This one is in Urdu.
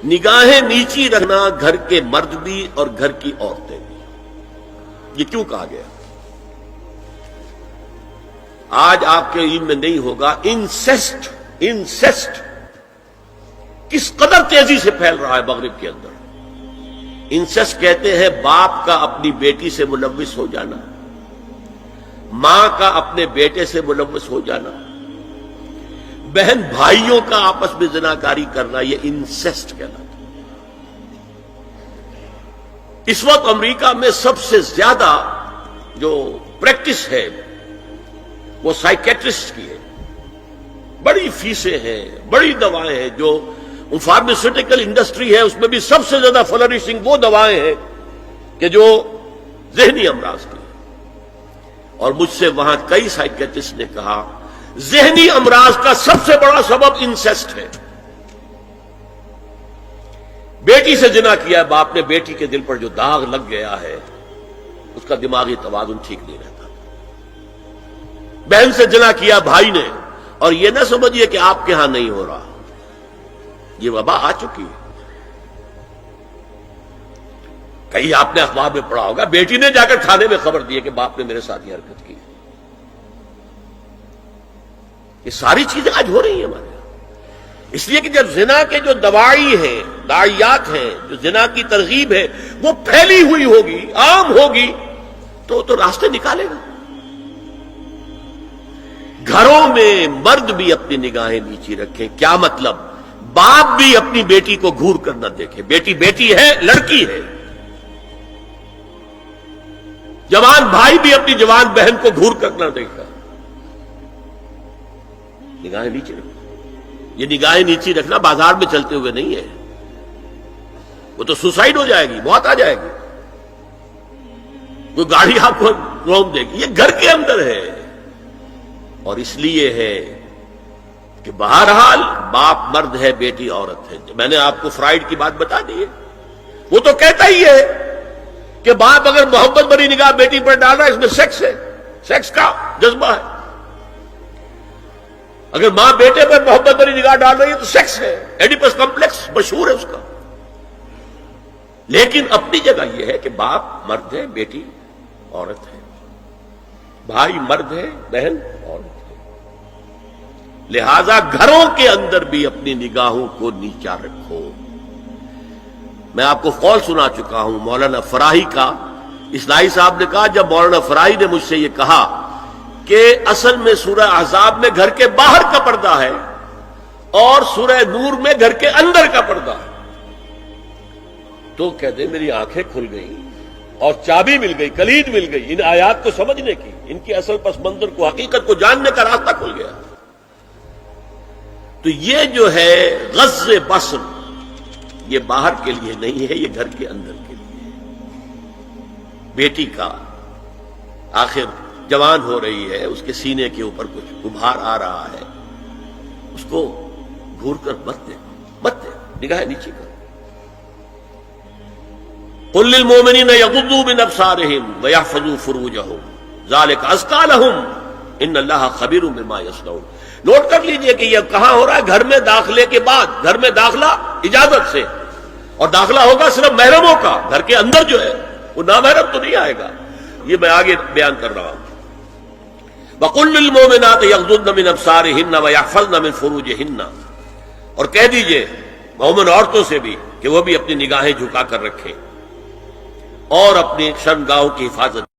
نگاہیں نیچی رکھنا گھر کے مرد بھی اور گھر کی عورتیں بھی، یہ کیوں کہا گیا؟ آج آپ کے علم میں نہیں ہوگا انسیسٹ کس قدر تیزی سے پھیل رہا ہے مغرب کے اندر۔ انسیسٹ کہتے ہیں باپ کا اپنی بیٹی سے ملوث ہو جانا، ماں کا اپنے بیٹے سے ملوث ہو جانا، بہن بھائیوں کا آپس میں زناکاری کرنا، یہ انسیسٹ کہلاتا ہے۔ اس وقت امریکہ میں سب سے زیادہ جو پریکٹس ہے وہ سائیکیٹرسٹ کی ہے، بڑی فیسیں ہیں، بڑی دوائیں ہیں، جو فارماسیوٹیکل انڈسٹری ہے اس میں بھی سب سے زیادہ فلرشنگ وہ دوائیں ہیں کہ جو ذہنی امراض کی ہیں۔ اور مجھ سے وہاں کئی سائیکیٹرسٹ نے کہا ذہنی امراض کا سب سے بڑا سبب انسیسٹ ہے۔ بیٹی سے زنا کیا ہے باپ نے، بیٹی کے دل پر جو داغ لگ گیا ہے اس کا دماغی توازن ٹھیک نہیں رہتا۔ بہن سے زنا کیا بھائی نے، اور یہ نہ سمجھیے کہ آپ کے ہاں نہیں ہو رہا، یہ وبا آ چکی ہے۔ کہیں آپ نے اخبار میں پڑھا ہوگا بیٹی نے جا کر تھانے میں خبر دی کہ باپ نے میرے ساتھ یہ حرکت کی۔ یہ ساری چیزیں آج ہو رہی ہیں ہمارے یہاں، اس لیے کہ جب زنا کے جو دوائی ہیں، داعیات ہیں، جو زنا کی ترغیب ہے وہ پھیلی ہوئی ہوگی، عام ہوگی، تو راستے نکالے گا۔ گھروں میں مرد بھی اپنی نگاہیں نیچی رکھیں۔ کیا مطلب؟ باپ بھی اپنی بیٹی کو گھور کر نہ دیکھے، بیٹی بیٹی ہے، لڑکی ہے۔ جوان بھائی بھی اپنی جوان بہن کو گھور کر نہ دیکھا۔ نگاہیں نیچی رکھو۔ یہ نگاہیں نیچی رکھنا بازار میں چلتے ہوئے نہیں ہے، وہ تو سوسائڈ ہو جائے گی، موت آ جائے گی، کوئی گاڑی آپ کو روک دے گی۔ یہ گھر کے اندر ہے، اور اس لیے ہے کہ بہرحال باپ مرد ہے، بیٹی عورت ہے۔ میں نے آپ کو فرائیڈ کی بات بتا دی ہے، وہ تو کہتا ہی ہے کہ باپ اگر محبت بھری نگاہ بیٹی پر ڈال رہا ہے اس میں سیکس ہے، سیکس کا جذبہ ہے۔ اگر ماں بیٹے پر محبت بھری نگاہ ڈال رہی ہے تو سیکس ہے، ایڈیپس کمپلیکس مشہور ہے اس کا۔ لیکن اپنی جگہ یہ ہے کہ باپ مرد ہے، بیٹی عورت ہے، بھائی مرد ہے، بہن عورت ہے۔ لہذا گھروں کے اندر بھی اپنی نگاہوں کو نیچا رکھو۔ میں آپ کو قول سنا چکا ہوں مولانا فراہی کا۔ اصلاحی صاحب نے کہا جب مولانا فراہی نے مجھ سے یہ کہا کہ اصل میں سورہ احزاب میں گھر کے باہر کا پردہ ہے اور سورہ نور میں گھر کے اندر کا پردہ ہے، تو کہتے میری آنکھیں کھل گئیں اور چابی مل گئی، کلید مل گئی ان آیات کو سمجھنے کی، ان کی اصل پس منظر کو، حقیقت کو جاننے کا راستہ کھل گیا۔ تو یہ جو ہے غض بصر، یہ باہر کے لیے نہیں ہے، یہ گھر کے اندر کے لیے ہے۔ بیٹی کا آخر جوان ہو رہی ہے، اس کے سینے کے اوپر کچھ ابھار آ رہا ہے، اس کو گھور کر مت دے، نگاہ نیچے کر۔ قل للمؤمنین یغضوا من ابصارہم ویحفظوا فروجہم ذلک ازکی لہم ان اللہ خبیر بما یصنعون۔ نوٹ کر لیجئے کہ یہ کہاں ہو رہا ہے؟ گھر میں داخلے کے بعد۔ گھر میں داخلہ اجازت سے، اور داخلہ ہوگا صرف محرموں کا، گھر کے اندر جو ہے وہ نامحرم تو نہیں آئے گا۔ یہ میں آگے بیان کر رہا ہوں۔ وَقُلْ لِلْمُؤْمِنَاتِ يَغْضُضْنَ مِنْ أَبْصَارِهِنَّ وَيَحْفَظْنَ مِنْ فُرُوجِهِنَّ، اور کہہ دیجئے مومن عورتوں سے بھی کہ وہ بھی اپنی نگاہیں جھکا کر رکھیں اور اپنی شرمگاہوں کی حفاظت